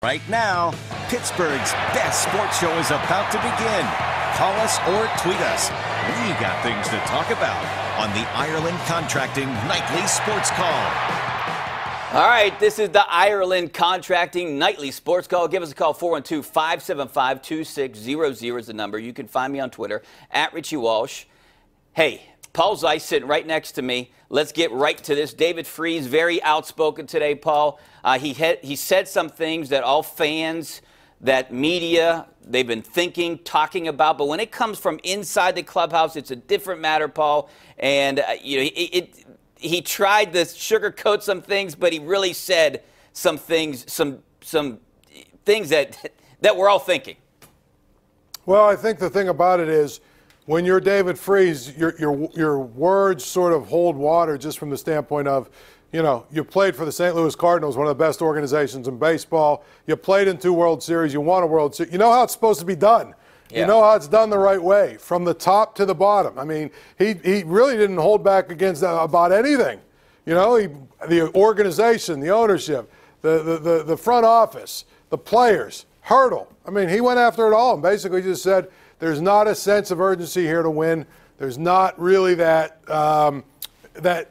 Right now, Pittsburgh's best sports show is about to begin. Call us or tweet us. We got things to talk about on the Ireland Contracting Nightly Sports Call. All right, this is the Ireland Contracting Nightly Sports Call. Give us a call, 412-575-2600 is the number. You can find me on Twitter, @Richie Walsh. Hey, Paul Zeise sitting right next to me. Let's get right to this. David Freese, very outspoken today, Paul. He said some things that all fans, that media, they've been thinking, talking about. But when it comes from inside the clubhouse, it's a different matter, Paul. And he tried to sugarcoat some things, but he really said some things, some things that we're all thinking. Well, I think the thing about it is, when you're David Freese, your words sort of hold water just from the standpoint of, you played for the St. Louis Cardinals, one of the best organizations in baseball. You played in 2 World Series. You won a World Series. You know how it's supposed to be done. Yeah. You know how it's done the right way, from the top to the bottom. I mean, he really didn't hold back against about anything. The organization, the ownership, the front office, the players, Hurdle. I mean, he went after it all and basically just said, there's not a sense of urgency here to win. There's not really that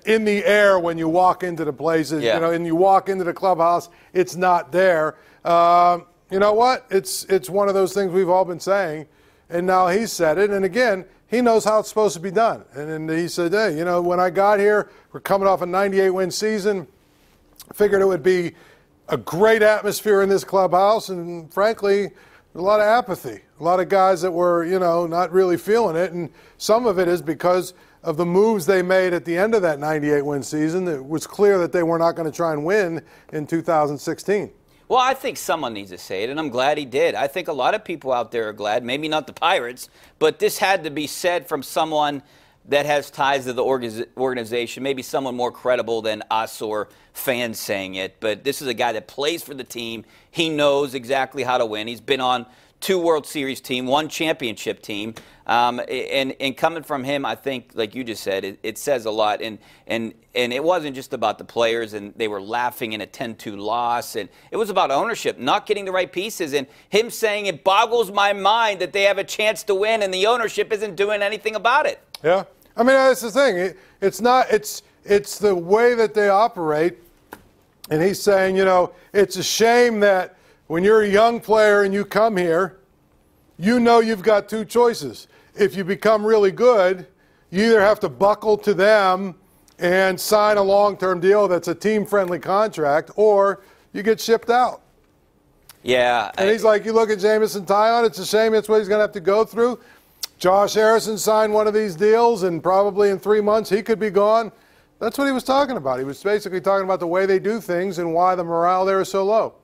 in the air when you walk into the places, and you walk into the clubhouse, it's not there. You know what? It's one of those things we've all been saying, and now he said it. And again, he knows how it's supposed to be done. And he said, hey, when I got here, we're coming off a 98-win season. I figured it would be a great atmosphere in this clubhouse, and frankly, a lot of apathy. A lot of guys that were, not really feeling it. And some of it is because of the moves they made at the end of that 98-win season. It was clear that they were not going to try and win in 2016. Well, I think someone needs to say it, and I'm glad he did. I think a lot of people out there are glad, maybe not the Pirates, but this had to be said from someone that has ties to the organization, maybe someone more credible than us or fans saying it. But this is a guy that plays for the team. He knows exactly how to win. He's been on 2 World Series team, 1 championship team. And coming from him, I think, like you just said, it says a lot. And it wasn't just about the players, and they were laughing in a 10-2 loss. And it was about ownership, not getting the right pieces, and him saying it boggles my mind that they have a chance to win and the ownership isn't doing anything about it. Yeah. I mean, that's the thing. It's the way that they operate. And he's saying, it's a shame that when you're a young player and you come here, you've got 2 choices. If you become really good, you either have to buckle to them and sign a long-term deal that's a team-friendly contract, or you get shipped out. Yeah. And he's like, you look at Jameson Taillon, it's a shame that's what he's going to have to go through. Josh Harrison signed one of these deals, and probably in 3 months he could be gone. That's what he was talking about. He was basically talking about the way they do things and why the morale there is so low.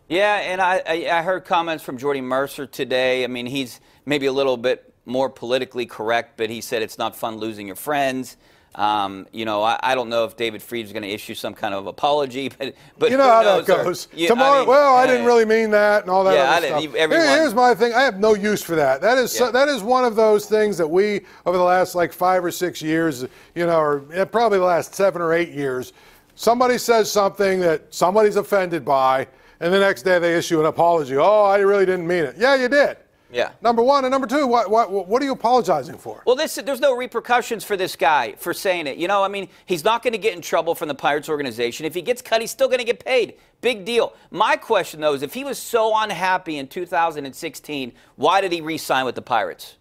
Yeah, and I heard comments from Jordy Mercer today. I mean, he's maybe a little bit more politically correct, but he said it's not fun losing your friends. I don't know if David Freese is going to issue some kind of apology, but you know how that goes. Tomorrow, I didn't really mean that and all that other stuff. Here's my thing. I have no use for that. That is one of those things that we, over the last 5 or 6 years, or probably the last 7 or 8 years, somebody says something that somebody's offended by, and the next day they issue an apology. Oh, I really didn't mean it. Yeah, you did. Yeah. Number one. And number two, what are you apologizing for? Well, there's no repercussions for this guy for saying it. He's not going to get in trouble from the Pirates organization. If he gets cut, he's still going to get paid. Big deal. My question, though, is if he was so unhappy in 2016, why did he re-sign with the Pirates?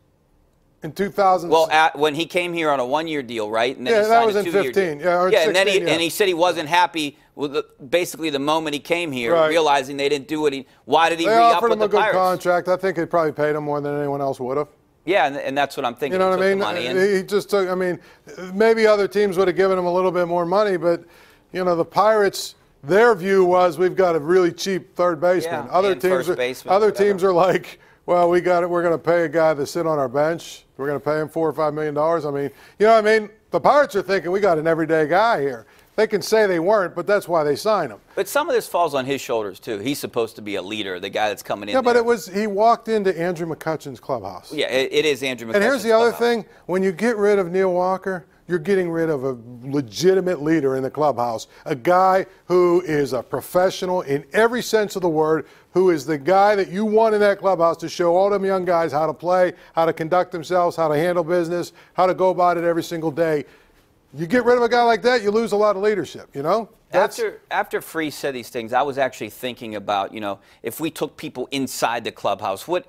In 2000. Well, when he came here on a 1-year deal, right? And then he that signed was a in 2-year 15. Deal. Yeah, and 16, then he said he wasn't happy with basically the moment he came here, right, realizing they didn't do what he. Why did he re-up re-up with with the Pirates? They offered him a good contract. I think they probably paid him more than anyone else would have. Yeah, and that's what I'm thinking. You know what I mean? He just took. I mean, maybe other teams would have given him a little bit more money, but the Pirates. Their view was we've got a really cheap third baseman. Yeah, other teams are like, well, we're going to pay a guy to sit on our bench. We're going to pay him $4 or $5 million. I mean, you know what I mean? The Pirates are thinking we got an everyday guy here. They can say they weren't, but that's why they signed him. But some of this falls on his shoulders too. He's supposed to be a leader, the guy that's coming in. Yeah, but he walked into Andrew McCutchen's clubhouse. Yeah, it is Andrew McCutchen's And here's the other thing: when you get rid of Neil Walker, you're getting rid of a legitimate leader in the clubhouse, a guy who is a professional in every sense of the word, who is the guy that you want in that clubhouse to show all them young guys how to play, how to conduct themselves, how to handle business, how to go about it every single day. You get rid of a guy like that, you lose a lot of leadership, you know? After Freese said these things, I was actually thinking about, you know, if we took people inside the clubhouse, what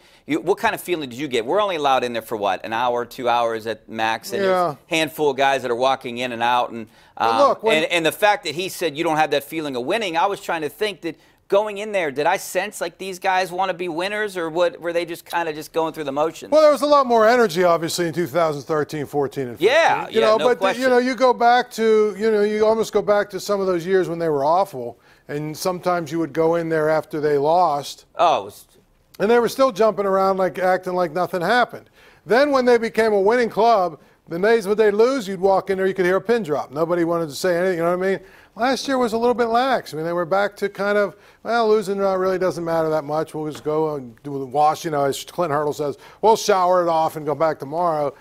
kind of feeling did you get? We're only allowed in there for what, an hour, 2 hours at max, and there's a handful of guys that are walking in and out, and and the fact that he said you don't have that feeling of winning, I was trying to think that going in there, did I sense like these guys want to be winners, or what, were they just kind of just going through the motions? Well, there was a lot more energy, obviously, in 2013, 14, and 15. Yeah, no question. You know, you go back to, you almost go back to some of those years when they were awful, and sometimes you would go in there after they lost. And they were still jumping around like acting like nothing happened. Then when they became a winning club, the days when they'd lose, you'd walk in there, you could hear a pin drop. Nobody wanted to say anything, you know what I mean? Last year was a little bit lax. I mean, they were back to kind of, well, losing really doesn't matter that much. We'll just go and do the wash, as Clint Hurdle says, we'll shower it off and go back tomorrow.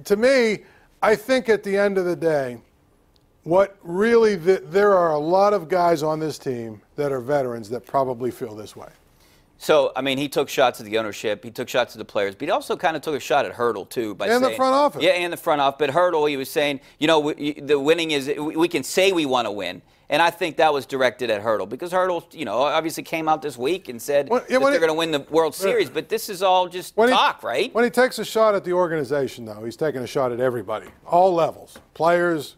To me, I think at the end of the day, there are a lot of guys on this team that are veterans that probably feel this way. So, I mean, he took shots at the ownership. He took shots at the players. But he also kind of took a shot at Hurdle, too. And the front office. Yeah, and the front office. But Hurdle, he was saying, the winning is, we can say we want to win. And I think that was directed at Hurdle. Because Hurdle, obviously came out this week and said that they're going to win the World Series. But this is all just talk, right? When he takes a shot at the organization, though, he's taking a shot at everybody. All levels. Players,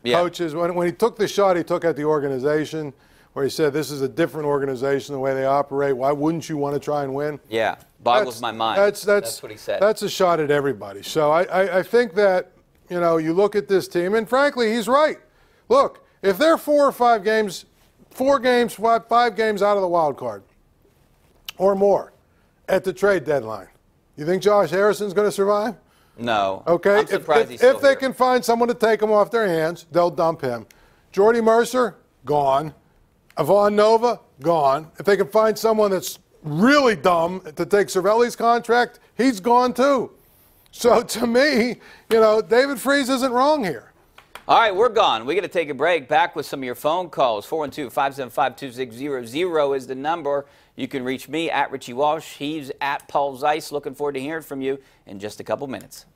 coaches. When he took the shot, he took at the organization, where he said this is a different organization, the way they operate. Why wouldn't you want to try and win? Yeah, boggles my mind. That's what he said. That's a shot at everybody. So I think that, you look at this team, and frankly, he's right. Look, if they're 5 games out of the wild card or more at the trade deadline, you think Josh Harrison's going to survive? No. Okay. I'm surprised he's still if they here. can find someone to take him off their hands, they'll dump him. Jordy Mercer, gone. Avon Nova, gone. If they can find someone that's really dumb to take Cervelli's contract, he's gone too. So to me, David Freese isn't wrong here. All right, we're gone. We're going to take a break. Back with some of your phone calls. 412-575-2600 is the number. You can reach me at Richie Walsh. He's at Paul Zeise. Looking forward to hearing from you in just a couple minutes.